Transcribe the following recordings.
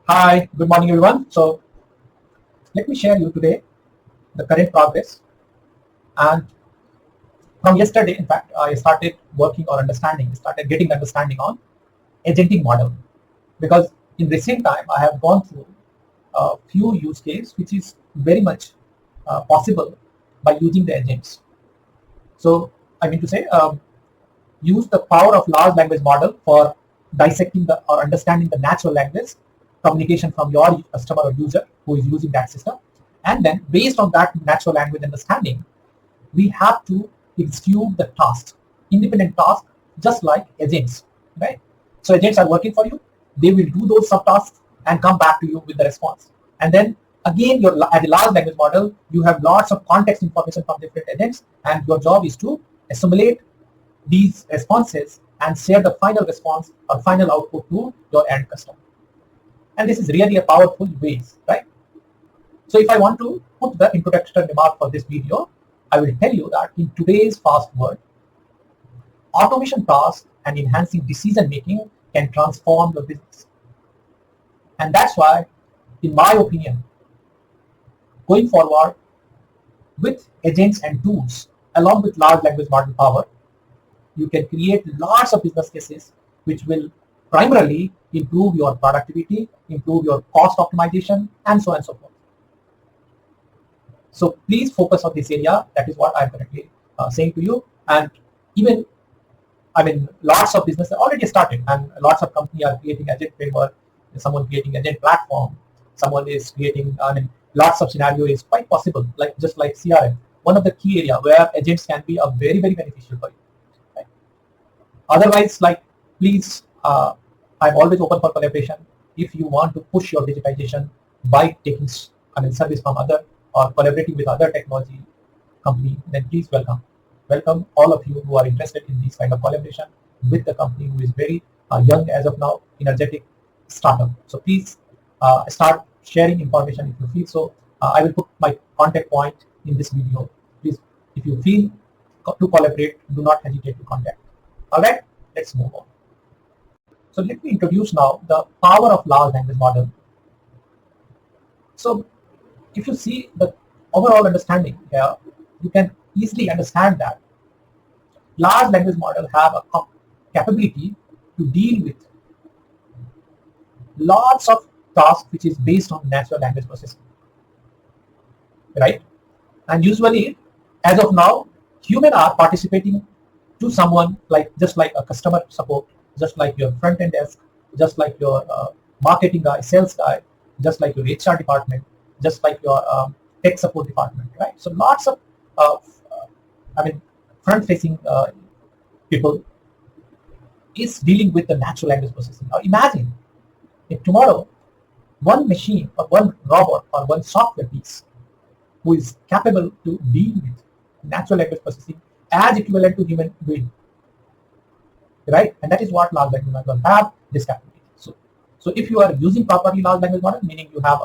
Hi, good morning everyone. So let me share you today the current progress. And from yesterday, in fact, I started working or started getting understanding on agentic model, because in recent time I have gone through a few use cases which is very much possible by using the agents. So I mean to say, use the power of large language model for dissecting the or understanding the natural language communication from your customer or user who is using that system, and then based on that natural language understanding, we have to execute the task, independent task, just like agents, right? So agents are working for you. They will do those subtasks and come back to you with the response. And then again, as a large language model, you have lots of context information from different agents, and your job is to assimilate these responses and share the final response or final output to your end customer. And this is really a powerful ways, right? So if I want to put the introduction remark for this video, I will tell you that in today's fast world, automation tasks and enhancing decision making can transform your business. And that's why, in my opinion, going forward with agents and tools along with large language model power, you can create lots of business cases which will primarily improve your productivity, improve your cost optimization, and so on and so forth. So please focus on this area. That is what I'm currently saying to you. And even, I mean, lots of businesses already started, and lots of companies are creating agent framework. Someone creating agent platform. Someone is creating. I mean, lots of scenario is quite possible. Like just like CRM, one of the key area where agents can be a very beneficial for you. Right? Otherwise, like please, I'm always open for collaboration. If you want to push your digitization by taking, service from other or collaborating with other technology company, then please welcome all of you who are interested in this kind of collaboration with the company who is very young as of now, energetic startup. So please start sharing information if you feel so. I will put my contact point in this video. Please, if you feel to collaborate, do not hesitate to contact. All right, let's move on. So let me introduce now the power of large language model. So if you see the overall understanding here, you can easily understand that large language model have a capability to deal with lots of tasks which is based on natural language processing, right? And usually, as of now, human are participating to someone like just like a customer support, just like your front end desk, just like your marketing guy, sales guy, just like your HR department, just like your tech support department, right? So lots of front-facing people is dealing with the natural language processing. Now imagine if tomorrow one machine or one robot or one software piece who is capable to deal with natural language processing as equivalent to human being, right? And that is what large language model have, this capability. So if you are using properly large language model, meaning you have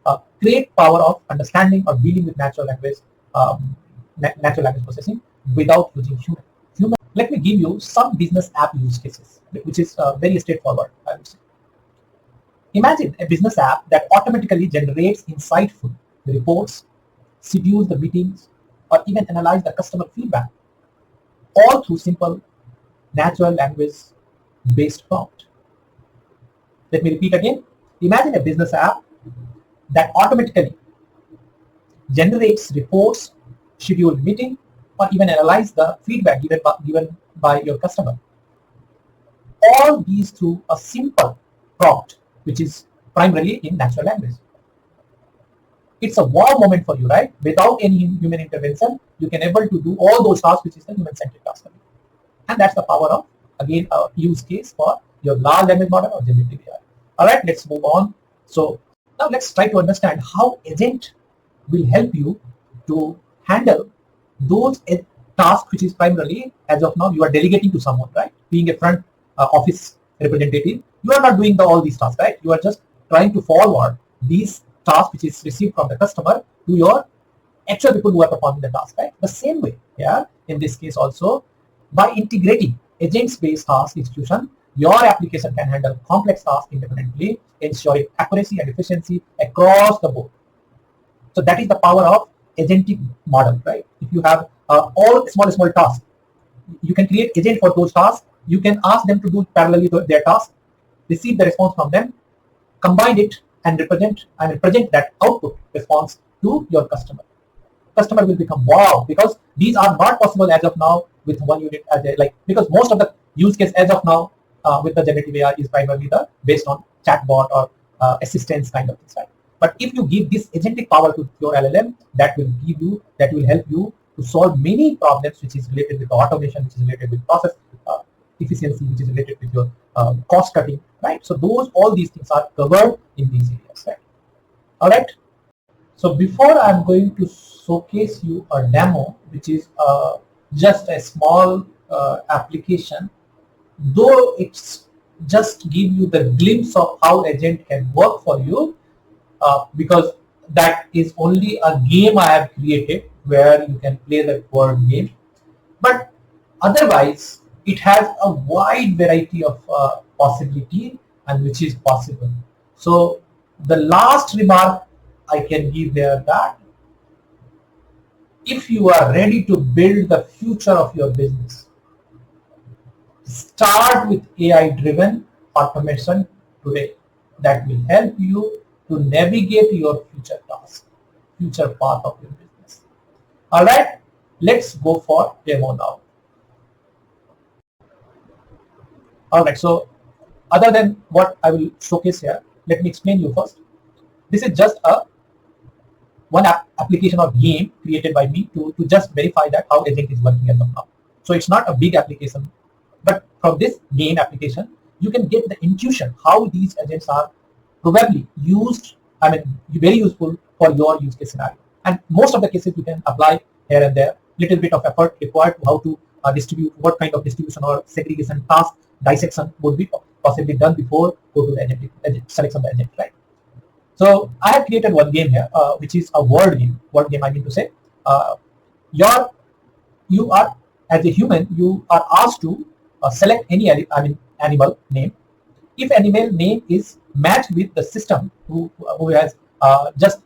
a great power of understanding or dealing with natural language processing without using human. Let me give you some business app use cases, which is very straightforward, I would say. Imagine a business app that automatically generates insightful reports, schedules the meetings, or even analyze the customer feedback, all through simple natural language based prompt. Let me repeat again. Imagine a business app that automatically generates reports, schedule meeting, or even analyze the feedback given by your customer. All these through a simple prompt, which is primarily in natural language. It's a wow moment for you, right? Without any human intervention, you can able to do all those tasks, which is the human-centric task. And that's the power of, again, a use case for your large language model or generative AI. All right, let's move on. So now let's try to understand how agent will help you to handle those tasks, which is primarily, as of now, you are delegating to someone, right? Being a front office representative, you are not doing all these tasks, right? You are just trying to forward these tasks, which is received from the customer, to your actual people who are performing the task, right? The same way, yeah, in this case also, by integrating agents-based task execution Your application can handle complex tasks independently, ensuring accuracy and efficiency across the board. So that is the power of agentic model, right? If you have all small tasks, you can create agent for those tasks. You can ask them to do parallelly their task, receive the response from them, combine it, and represent that output response to your customer. Customer will become wow, because these are not possible as of now with one unit as because most of the use case as of now with the generative AI is primarily based on chatbot or assistance kind of things, right? But if you give this agentic power to your LLM, that will help you to solve many problems which is related with automation, which is related with process efficiency, which is related with your cost cutting, right? So all these things are covered in these areas, right? All right. So before I'm going to showcase you a demo, which is just a small application, though it's just give you the glimpse of how agent can work for you, because that is only a game I have created where you can play the word game. But otherwise, it has a wide variety of possibility and which is possible. So the last remark I can give there that if you are ready to build the future of your business, start with AI-driven automation today that will help you to navigate your future tasks, future path of your business. All right, let's go for demo now. All right, so other than what I will showcase here, let me explain you first. This is just a one application or game created by me to just verify that how agent is working as of now. So it's not a big application, but from this game application, you can get the intuition how these agents are probably used, very useful for your use case scenario. And most of the cases you can apply here and there. Little bit of effort required to how to distribute, what kind of distribution or segregation task dissection would be possibly done before go to the agent selection the agent, right? So I have created one game here, which is a word game. Word game, I mean to say, you are as a human, you are asked to select any animal name. If animal name is matched with the system who has just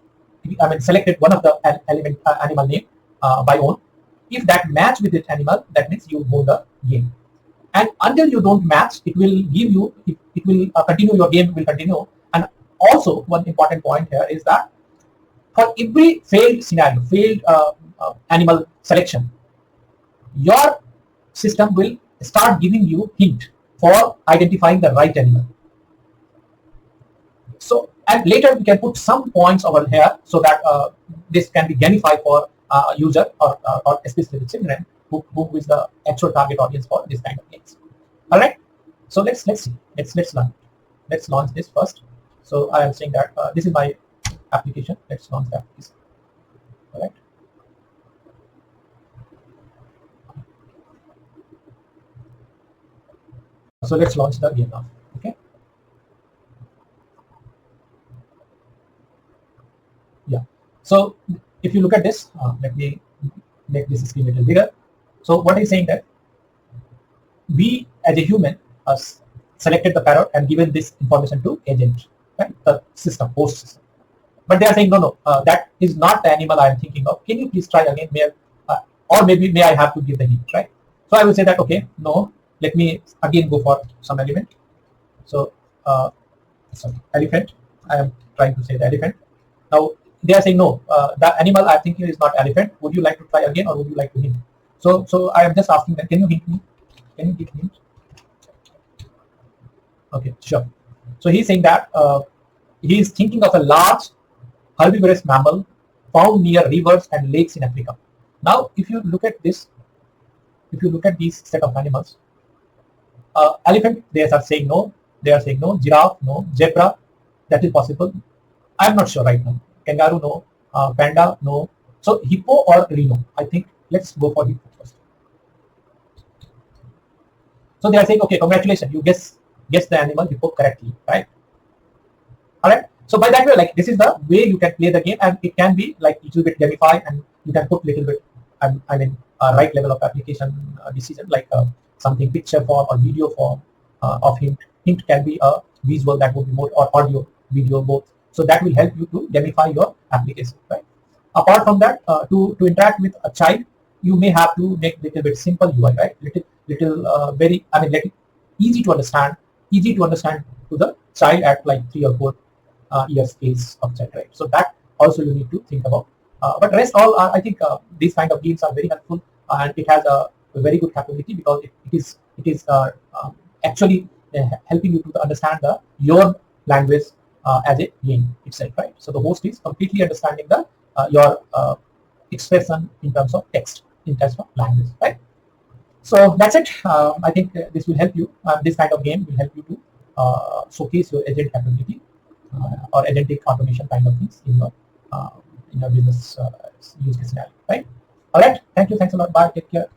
selected one of the animal name by own, if that match with this animal, that means you won the game. And until you don't match, it will give you, it will continue, your game will continue. And also one important point here is that for every failed scenario, failed animal selection, your system will start giving you hint for identifying the right animal. So, and later we can put some points over here so that this can be gamified for user or especially the children who is the actual target audience for this kind of games. All right. So let's see. Let's learn. Let's launch this first. So I am saying that this is my application. Let's launch the application. All right. So let's launch the game now. Okay. Yeah. So if you look at this, let me make this screen a little bigger. So what is saying that we as a human selected the parrot and given this information to agent, right? The system, host system. But they are saying no, that is not the animal I am thinking of. Can you please try again? Or maybe may I have to give the hint, right? So I will say that okay, no. Let me again go for some element. So sorry, elephant. I am trying to say the elephant. Now they are saying no, the animal I am thinking is not elephant. Would you like to try again, or would you like to hint? So I am just asking that. Can you hint me? Can you give me? Okay, sure. So he's saying that he is thinking of a large herbivorous mammal found near rivers and lakes in Africa. Now, if you look at this, if you look at these set of animals, elephant, they are saying no. They are saying no. Giraffe, no. Zebra, that is possible. I am not sure right now. Kangaroo, no. Panda, no. So hippo or rhino. I think let's go for hippo first. So they are saying, okay, congratulations, you guess the animal hippo correctly, right? All right. So by that way, like this is the way you can play the game, and it can be like little bit gamified, and you can put little bit, right level of application decision, like something picture form or video form, of hint. Hint can be a visual, that would be more, or audio, video, both. So that will help you to gamify your application, right? Apart from that, to interact with a child, you may have to make little bit simple UI, right? Little very, I mean, easy to understand to the child at like 3 or 4 years age of child, right? So that also you need to think about. But rest all are, I think these kind of games are very helpful, and it has a very good capability, because it is actually helping you to understand your language as a game itself, right? So the host is completely understanding your expression in terms of text, in terms of language, right? So that's it. I think this will help you. This kind of game will help you to showcase your agent capability, or agentic automation kind of things in your business use case scenario, right? All right. Thank you. Thanks a lot. Bye. Take care.